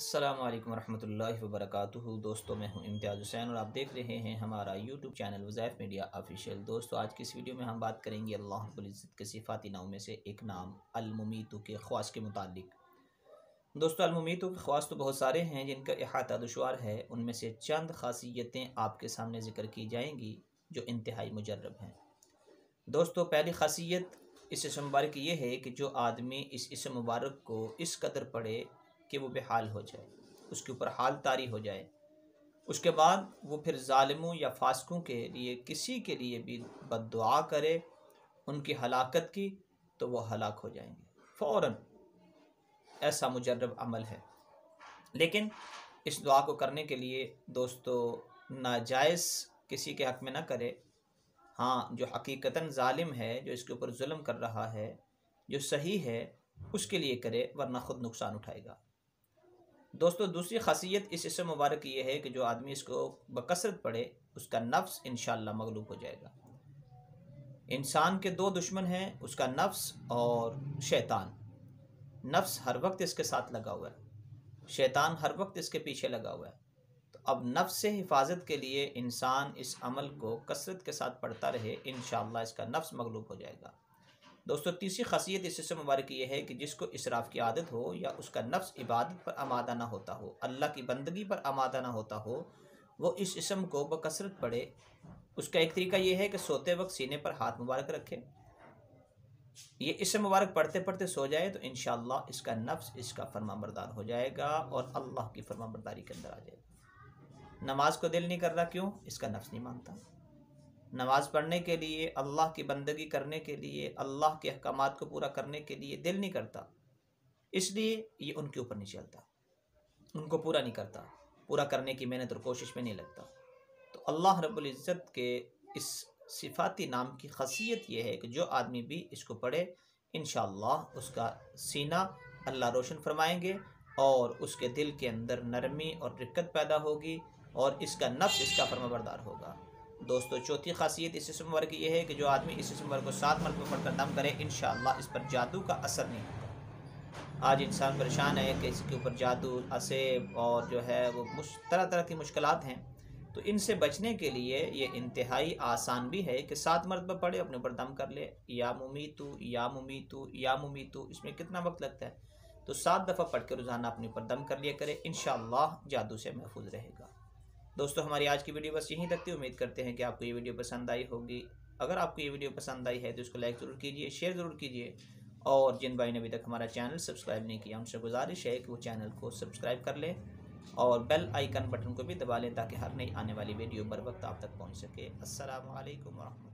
अस्सलामु अलैकुम रहमतुल्लाहि व बरकातुहू। दोस्तों, मैं हूं इम्तियाज़ हुसैन और आप देख रहे हैं हमारा यूट्यूब चैनल वज़ाइफ मीडिया ऑफिशियल। दोस्तों, आज की इस वीडियो में हम बात करेंगे अल्लाह रब्बुल इज़्ज़त के सिफ़ाती नाम में से एक नाम अल-मुमीतु के ख़वास के मुतालिक। दोस्तों, अल-मुमीतु के ख़वास तो बहुत सारे हैं जिनका इहाता दुश्वार है। उनमें से चंद ख़ासियतें आपके सामने ज़िक्र की जाएंगी जो इंतहाई मुजर्रब हैं। दोस्तों, पहली ख़ासियत इस इस्म मुबारक की ये है कि जो आदमी इस इस्म मुबारक को इस कदर पढ़े कि वो बेहाल हो जाए, उसके ऊपर हाल तारी हो जाए, उसके बाद वो फिर ज़ालिमों या फासिकों के लिए किसी के लिए भी बद्दुआ करे उनकी हलाकत की, तो वो हलाक हो जाएंगे फ़ौरन। ऐसा मुजर्रब अमल है। लेकिन इस दुआ को करने के लिए दोस्तों नाजायज़ किसी के हक़ में ना करे। हाँ, जो हकीकतन ज़ालिम है, जो इसके ऊपर जुल्म कर रहा है, जो सही है, उसके लिए करे, वरना ख़ुद नुकसान उठाएगा। दोस्तों, दूसरी ख़ासियत इस इस्म मुबारक की यह है कि जो आदमी इसको बकसरत पढ़े उसका नफ्स इंशाअल्लाह मगलूब हो जाएगा। इंसान के दो दुश्मन हैं, उसका नफ्स और शैतान। नफ्स हर वक्त इसके साथ लगा हुआ है, शैतान हर वक्त इसके पीछे लगा हुआ है। तो अब नफ्स से हिफाजत के लिए इंसान इस अमल को कसरत के साथ पढ़ता रहे, इंशाअल्लाह इसका नफ्स मगलूब हो जाएगा। दोस्तों, तीसरी खासियत इस इस्म मुबारक की यह है कि जिसको इसराफ़ की आदत हो या उसका नफ्स इबादत पर आमादा ना होता हो, अल्लाह की बंदगी पर आमादा ना होता हो, वो इस इस्म को बकसरत पढ़े। उसका एक तरीका यह है कि सोते वक्त सीने पर हाथ मुबारक रखे, ये इस्म मुबारक पढ़ते पढ़ते सो जाए, तो इंशाअल्लाह इसका नफ्स इसका फरमाबरदार हो जाएगा और अल्लाह की फरमाबरदारी के अंदर आ जाएगा। नमाज को दिल नहीं कर रहा, क्यों? इसका नफ्स नहीं मानता। नमाज़ पढ़ने के लिए, अल्लाह की बंदगी करने के लिए, अल्लाह के अहकामात को पूरा करने के लिए दिल नहीं करता, इसलिए ये उनके ऊपर नहीं चलता, उनको पूरा नहीं करता, पूरा करने की मेहनत और कोशिश में नहीं लगता। तो अल्लाह रब्बुल इज़्ज़त के इस सिफ़ाती नाम की ख़ासियत ये है कि जो आदमी भी इसको पढ़े, इंशाअल्लाह उसका सीना अल्लाह रोशन फरमाएंगे और उसके दिल के अंदर नरमी और रिक्कत पैदा होगी और इसका नफ्स इसका फरमाबरदार होगा। दोस्तों, चौथी खासियत इस इस्म मुबारक की यह है कि जो आदमी इस इस्म मुबारक को 7 मरतबा पढ़कर दम करे, इंशाअल्लाह इस पर जादू का असर नहीं होता। आज इंसान परेशान है कि इसके ऊपर जादू, असेब और जो है वो तरह तरह की मुश्किलात हैं। तो इनसे बचने के लिए ये इंतहाई आसान भी है कि 7 मरतबा पढ़े, अपने ऊपर दम कर ले, या मुमीतु या मुमीतु या मुमीतु। इसमें कितना वक्त लगता है? तो 7 दफ़ा पढ़ के रोज़ाना अपने ऊपर दम कर लिया करे, इंशाअल्लाह जादू से महफूज रहेगा। दोस्तों, हमारी आज की वीडियो बस यहीं तक थी। उम्मीद करते हैं कि आपको ये वीडियो पसंद आई होगी। अगर आपको ये वीडियो पसंद आई है तो इसको लाइक ज़रूर कीजिए, शेयर ज़रूर कीजिए और जिन भाई ने अभी तक हमारा चैनल सब्सक्राइब नहीं किया, उनसे गुजारिश है कि वो चैनल को सब्सक्राइब कर लें और बेल आइकन बटन को भी दबा लें ताकि हर नई आने वाली वीडियो बर वक्त आप तक पहुँच सके। अस्सलामु अलैकुम व रहमतुल्लाह।